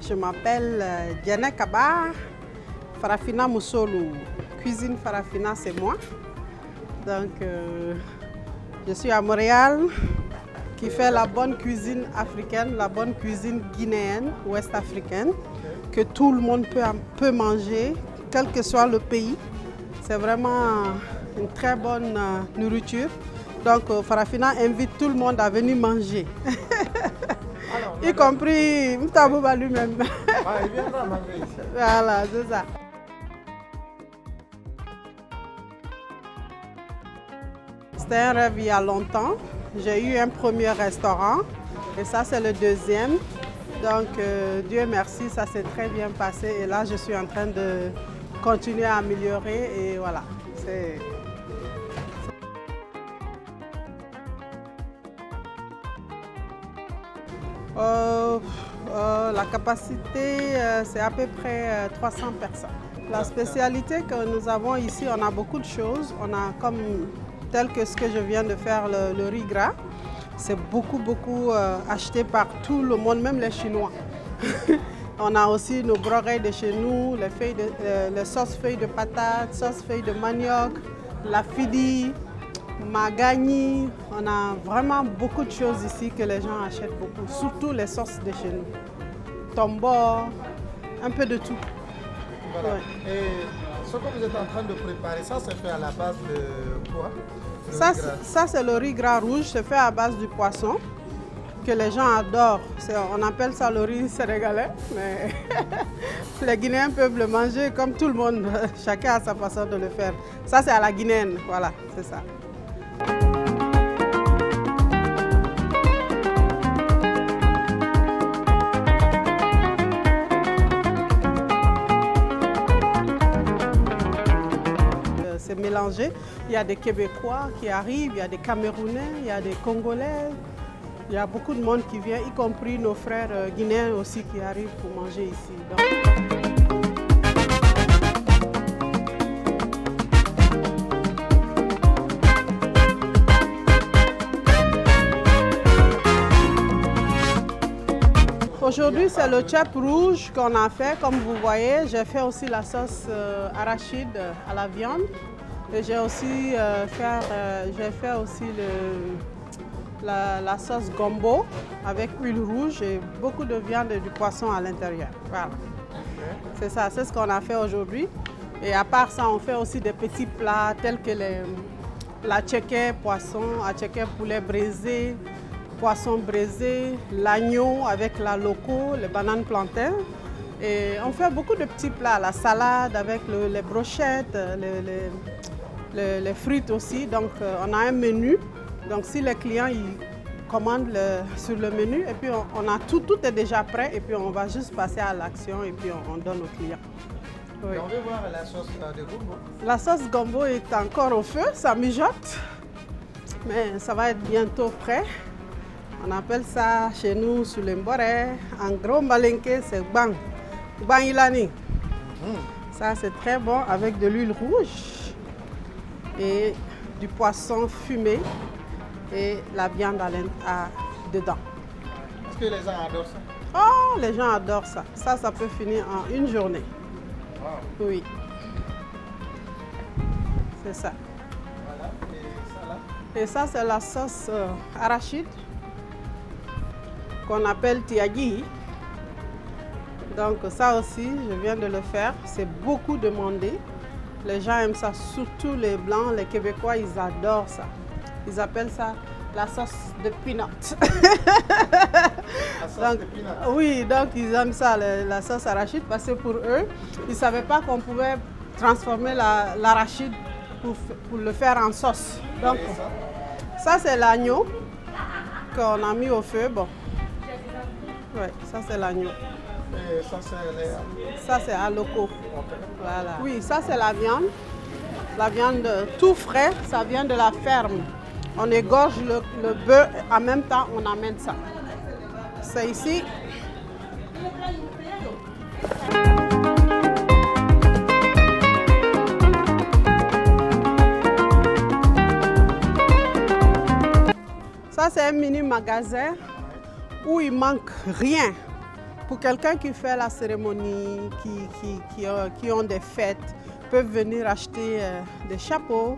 Je m'appelle Diana Kaba, Farafina Moussolou. Cuisine Farafina, c'est moi. Donc, je suis à Montréal, qui fait la bonne cuisine africaine, la bonne cuisine guinéenne, ouest-africaine, que tout le monde peut manger, quel que soit le pays. C'est vraiment une très bonne nourriture. Donc, Farafina invite tout le monde à venir manger. Alors, y compris Mtabouba lui-même. Ah, il viendra manger ici. Voilà, c'est ça. C'était un rêve il y a longtemps. J'ai eu un premier restaurant et ça c'est le deuxième. Donc Dieu merci, ça s'est très bien passé et là je suis en train de continuer à améliorer et voilà. La capacité, c'est à peu près 300 personnes. La spécialité que nous avons ici, on a beaucoup de choses. On a comme tel que ce que je viens de faire, le riz gras. C'est beaucoup acheté par tout le monde, même les Chinois. On a aussi nos brogueilles de chez nous, les sauces feuilles de patates, sauces feuilles de manioc, la fidi, magani. On a vraiment beaucoup de choses ici que les gens achètent beaucoup, surtout les sauces de chez nous. Tombo, un peu de tout. Voilà. Ouais. Et ce que vous êtes en train de préparer, ça c'est fait à la base de quoi? Ça c'est le riz gras rouge, c'est fait à base du poisson que les gens adorent. On appelle ça le riz sénégalais, mais les Guinéens peuvent le manger comme tout le monde. Chacun a sa façon de le faire. Ça c'est à la guinéenne, voilà, c'est ça. C'est mélangé. Il y a des Québécois qui arrivent, il y a des Camerounais, il y a des Congolais. Il y a beaucoup de monde qui vient, y compris nos frères guinéens aussi qui arrivent pour manger ici. Aujourd'hui, c'est le tchèp rouge qu'on a fait. Comme vous voyez, j'ai fait aussi la sauce arachide à la viande. Et j'ai aussi fait aussi la sauce gombo avec huile rouge et beaucoup de viande et du poisson à l'intérieur. Voilà. C'est ça, c'est ce qu'on a fait aujourd'hui. Et à part ça, on fait aussi des petits plats tels que la tchéké poisson, la tchéké poulet braisé, poisson braisé, l'agneau avec la loco, les bananes plantains. Et on fait beaucoup de petits plats, la salade avec les brochettes, les frites aussi. Donc on a un menu. Donc si les clients ils commandent sur le menu et puis on a tout est déjà prêt et puis on va juste passer à l'action et puis on donne aux clients. Oui. Et on veut voir la sauce de gombo. La sauce gombo est encore au feu, ça mijote, mais ça va être bientôt prêt. On appelle ça chez nous sur le Mboré, en gros malinké, c'est bang, bang ilani. Ça c'est très bon avec de l'huile rouge et du poisson fumé et la viande dedans. Est-ce que les gens adorent ça? Oh, les gens adorent ça. Ça peut finir en une journée. Wow. Oui. C'est ça. Voilà, et ça là? Et ça, c'est la sauce arachide qu'on appelle tiagi. Donc ça aussi, je viens de le faire. C'est beaucoup demandé. Les gens aiment ça, surtout les Blancs, les Québécois, ils adorent ça. Ils appellent ça la sauce de peanut. La sauce de peanut. Oui, donc ils aiment ça, la sauce arachide, parce que pour eux, ils ne savaient pas qu'on pouvait transformer l'arachide pour le faire en sauce. Donc, ça c'est l'agneau qu'on a mis au feu. Bon, ouais, ça c'est l'agneau. Et ça c'est Ça c'est aloko. Okay. Voilà. Oui, ça c'est la viande. La viande tout frais, ça vient de la ferme. On égorge le bœuf, en même temps on amène ça. C'est ici. Ça c'est un mini magasin où il manque rien. Pour quelqu'un qui fait la cérémonie, qui ont des fêtes, peuvent venir acheter des chapeaux.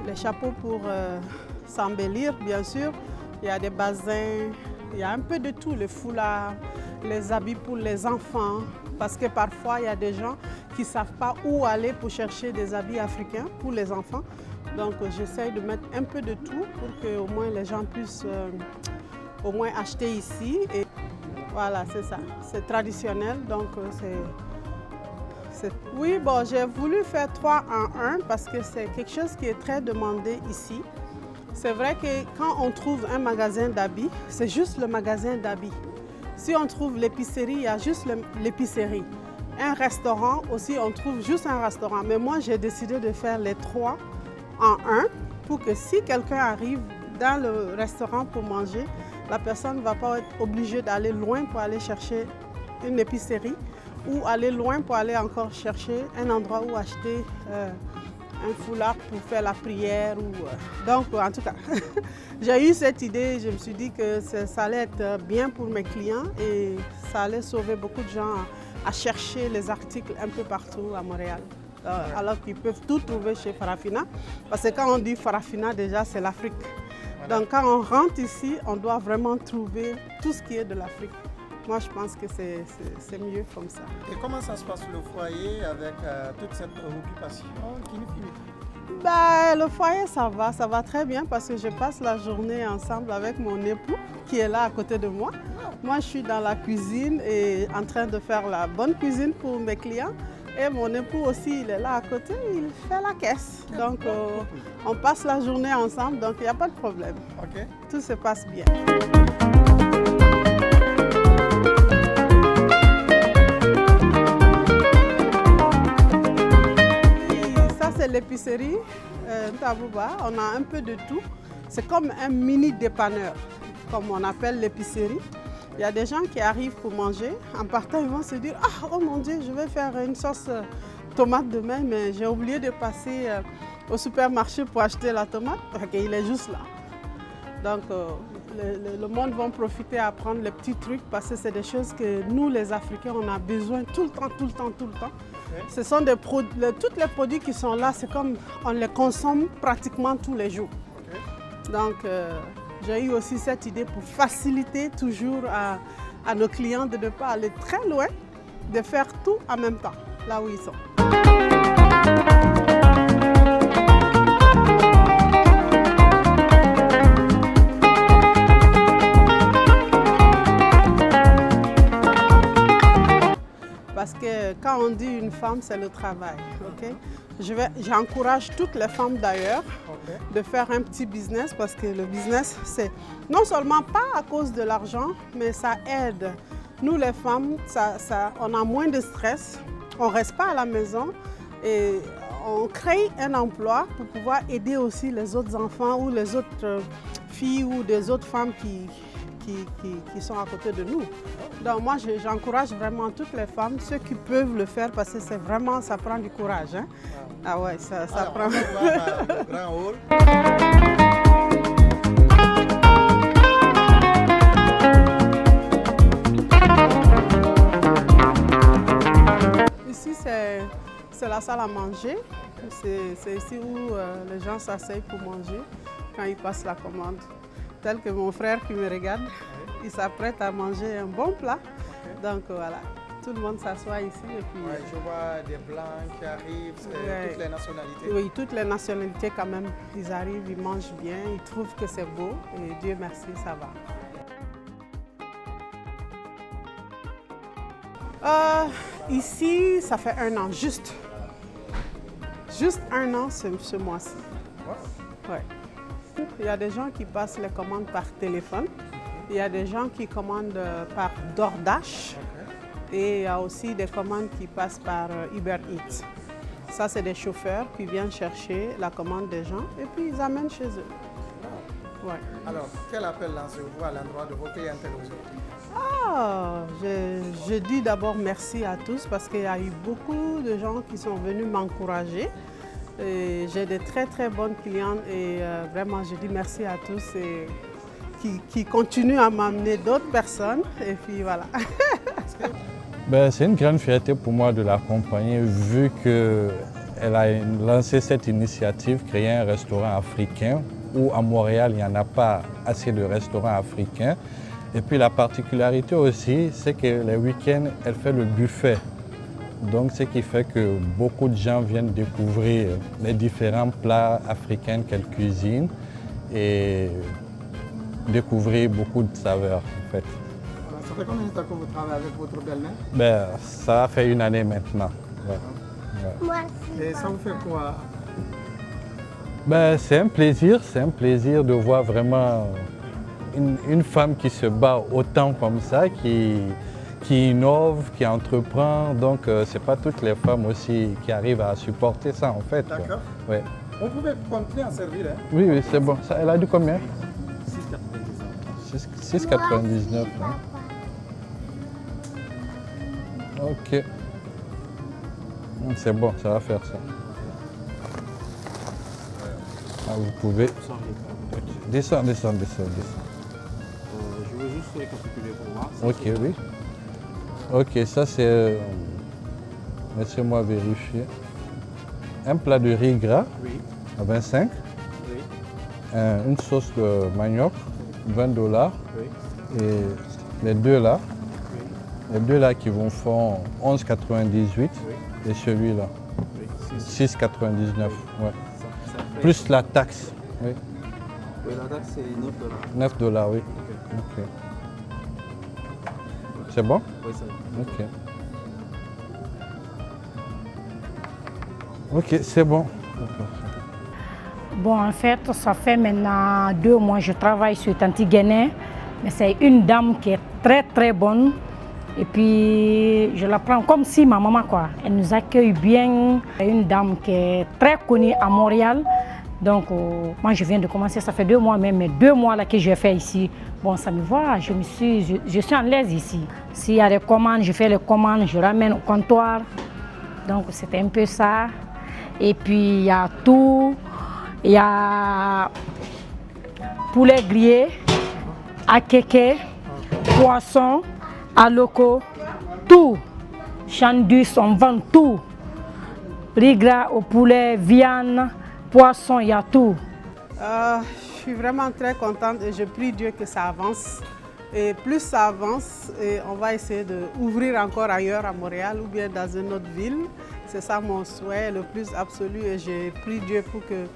Les chapeaux pour s'embellir, bien sûr. Il y a des basins, il y a un peu de tout, les foulards, les habits pour les enfants. Parce que parfois, il y a des gens qui ne savent pas où aller pour chercher des habits africains pour les enfants. Donc, j'essaye de mettre un peu de tout pour que au moins les gens puissent au moins acheter ici. Et voilà, c'est ça. C'est traditionnel, donc Oui, bon, j'ai voulu faire 3 en 1 parce que c'est quelque chose qui est très demandé ici. C'est vrai que quand on trouve un magasin d'habits, c'est juste le magasin d'habits. Si on trouve l'épicerie, il y a juste l'épicerie. Un restaurant aussi, on trouve juste un restaurant. Mais moi, j'ai décidé de faire les 3 en 1 pour que si quelqu'un arrive dans le restaurant pour manger, la personne ne va pas être obligée d'aller loin pour aller chercher une épicerie ou aller loin pour aller encore chercher un endroit où acheter un foulard pour faire la prière. Donc, en tout cas, j'ai eu cette idée, je me suis dit que ça allait être bien pour mes clients et ça allait sauver beaucoup de gens à chercher les articles un peu partout à Montréal. Alors qu'ils peuvent tout trouver chez Farafina. Parce que quand on dit Farafina, déjà, c'est l'Afrique. Donc, quand on rentre ici, on doit vraiment trouver tout ce qui est de l'Afrique. Moi, je pense que c'est mieux comme ça. Et comment ça se passe le foyer avec toute cette occupation qui nous finit? Le foyer, ça va très bien parce que je passe la journée ensemble avec mon époux qui est là à côté de moi. Moi, je suis dans la cuisine et en train de faire la bonne cuisine pour mes clients. Et mon époux aussi, il est là à côté, il fait la caisse. Donc, on passe la journée ensemble, donc il n'y a pas de problème. Okay. Tout se passe bien. C'est l'épicerie Tabouba, on a un peu de tout. C'est comme un mini dépanneur, comme on appelle l'épicerie. Il y a des gens qui arrivent pour manger. En partant, ils vont se dire « Ah, oh mon Dieu, je vais faire une sauce tomate demain, mais j'ai oublié de passer au supermarché pour acheter la tomate. » Ok, il est juste là. Donc, le monde va profiter à prendre les petits trucs parce que c'est des choses que nous, les Africains, on a besoin tout le temps. Okay. Ce sont tous les produits qui sont là, c'est comme on les consomme pratiquement tous les jours. Okay. Donc, j'ai eu aussi cette idée pour faciliter toujours à nos clients de ne pas aller très loin, de faire tout en même temps, là où ils sont. Parce que quand on dit une femme, c'est le travail. Okay? J'encourage toutes les femmes d'ailleurs de faire un petit business parce que le business, c'est non seulement pas à cause de l'argent, mais ça aide. Nous les femmes, on a moins de stress, on ne reste pas à la maison et on crée un emploi pour pouvoir aider aussi les autres enfants ou les autres filles ou des autres femmes qui sont à côté de nous. Donc moi, j'encourage vraiment toutes les femmes, ceux qui peuvent le faire parce que c'est vraiment, ça prend du courage. Hein? Ah ouais, ça prend. On va voir le grand hall. Ici, c'est la salle à manger. C'est ici où les gens s'asseyent pour manger. quand ils passent la commande. Tel que mon frère qui me regarde, il s'apprête à manger un bon plat. Donc voilà, tout le monde s'assoit ici. Et puis, je vois des blancs qui arrivent, toutes les nationalités. Oui, toutes les nationalités quand même. Ils arrivent, ils mangent bien, ils trouvent que c'est beau et Dieu merci, ça va. Ici, ça fait 1 an, juste 1 an ce mois-ci. Wow. Ouais. Il y a des gens qui passent les commandes par téléphone, il y a des gens qui commandent par DoorDash et il y a aussi des commandes qui passent par Uber Eats. Ça, c'est des chauffeurs qui viennent chercher la commande des gens et puis ils amènent chez eux. Wow. Ouais. Alors, quel appel lancez-vous à l'endroit de vos clientèles aujourd'hui? Je dis d'abord merci à tous parce qu'il y a eu beaucoup de gens qui sont venus m'encourager. J'ai de très bonnes clientes et vraiment je dis merci à tous et qui continuent à m'amener d'autres personnes et puis voilà. C'est une grande fierté pour moi de l'accompagner vu qu'elle a lancé cette initiative, créer un restaurant africain où à Montréal il n'y en a pas assez de restaurants africains. Et puis la particularité aussi, c'est que les week-ends, elle fait le buffet. Donc ce qui fait que beaucoup de gens viennent découvrir les différents plats africains qu'elle cuisine et découvrir beaucoup de saveurs en fait. Ça fait combien de temps que vous travaillez avec votre belle-mère? Ça fait 1 année maintenant. Ouais. Ouais. Et ça vous fait quoi? C'est un plaisir de voir vraiment une femme qui se bat autant comme ça, qui innove, qui entreprend. Donc, ce n'est pas toutes les femmes aussi qui arrivent à supporter ça, en fait. D'accord. Ouais. On pouvait continuer à servir, hein? Oui, c'est bon. Ça, elle a dit combien? 6,99. 6,99. Hein. Ok. C'est bon, ça va faire ça. Vous pouvez... Descends. Je veux juste récapituler pour moi. Ok, oui. Ok, ça c'est... Laissez-moi vérifier. Un plat de riz gras à 25. Oui. Une sauce de manioc, $20. Oui. Et les deux là, qui vont faire 11,98 et celui-là, 6,99. Ouais. Plus la taxe. Oui. Oui, la taxe c'est $9. $9, oui. Ok. C'est bon? Oui, c'est bon. Ok. Ok, c'est bon. Bon, en fait, ça fait maintenant 2 mois que je travaille sur Tanti-Guénin, mais c'est une dame qui est très bonne. Et puis, je la prends comme si ma maman, quoi. Elle nous accueille bien. C'est une dame qui est très connue à Montréal. Donc, moi, je viens de commencer, ça fait 2 mois même, mais 2 mois là que j'ai fait ici. Bon, ça me va, je suis en l'aise ici. S'il y a des commandes, je fais les commandes, je ramène au comptoir. Donc, c'était un peu ça. Et puis, il y a tout. Il y a poulet grillé, akeke, poisson, aloko, tout. Chandus, on vend tout. Riz gras au poulet, viande, poisson, il y a tout. Je suis vraiment très contente et je prie Dieu que ça avance. Et plus ça avance, et on va essayer d'ouvrir encore ailleurs à Montréal ou bien dans une autre ville. C'est ça mon souhait le plus absolu et je prie Dieu pour que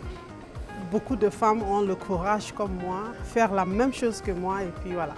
beaucoup de femmes ont le courage comme moi, faire la même chose que moi et puis voilà.